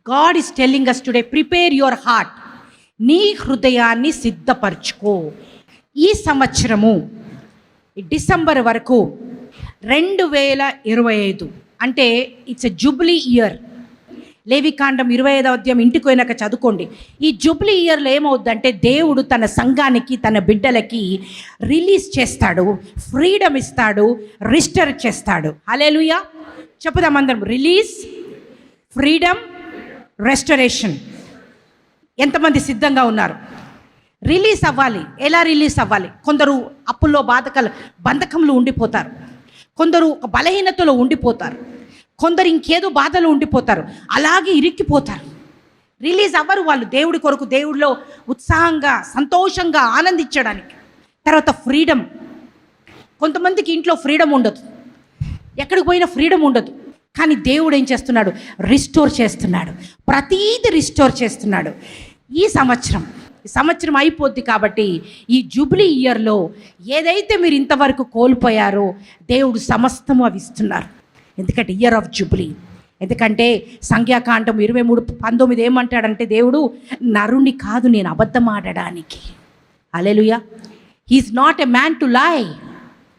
God is telling us today, prepare your heart. నీ హృదయాన్ని సిద్ధపరచుకో. ఈ సంవత్సరము డిసెంబర్ వరకు 2025 అంటే ఇట్స్ ఎ జూబ్లీ ఇయర్. లేవికాండం 25వ అధ్యాయం ఇంటికి పోయినాక చదువుకోండి. ఈ జూబ్లీ ఇయర్లో ఏమవుద్దంటే దేవుడు తన సంఘానికి, తన బిడ్డలకి రిలీజ్ చేస్తాడు, ఫ్రీడమ్ ఇస్తాడు, రిస్టోర్ చేస్తాడు. హల్లెలూయా చెప్పుదాం అందరం. Release, freedom, restoration. ఎంతమంది సిద్ధంగా ఉన్నారు? రిలీజ్ అవ్వాలి. ఎలా రిలీజ్ అవ్వాలి? కొందరు అప్పుల్లో బంధకంలో ఉండిపోతారు, కొందరు ఒక బలహీనతలో ఉండిపోతారు, కొందరు ఇంకేదో బాధలో ఉండిపోతారు, అలాగే ఇరిక్కిపోతారు. రిలీజ్ అవ్వరు వాళ్ళు దేవుడి కొరకు, దేవుడిలో ఉత్సాహంగా సంతోషంగా ఆనందించడానికి. తర్వాత ఫ్రీడమ్. కొంతమందికి ఇంట్లో ఫ్రీడమ్ ఉండదు, ఎక్కడికి పోయినా ఫ్రీడమ్ ఉండదు. కానీ దేవుడు ఏం చేస్తున్నాడు? రిస్టోర్ చేస్తున్నాడు, ప్రతీది రిస్టోర్ చేస్తున్నాడు. ఈ సంవత్సరం అయిపోద్ది కాబట్టి ఈ జూబ్లీ ఇయర్లో ఏదైతే మీరు ఇంతవరకు కోల్పోయారో దేవుడు సమస్తము అవి ఇస్తున్నారు. ఎందుకంటే ఇయర్ ఆఫ్ జూబ్లీ. ఎందుకంటే సంఖ్యాకాండం 23:19 ఏమంటాడంటే, దేవుడు నరుని కాదు నేను అబద్ధం ఆడడానికి. Hallelujah. He is not a man to లై.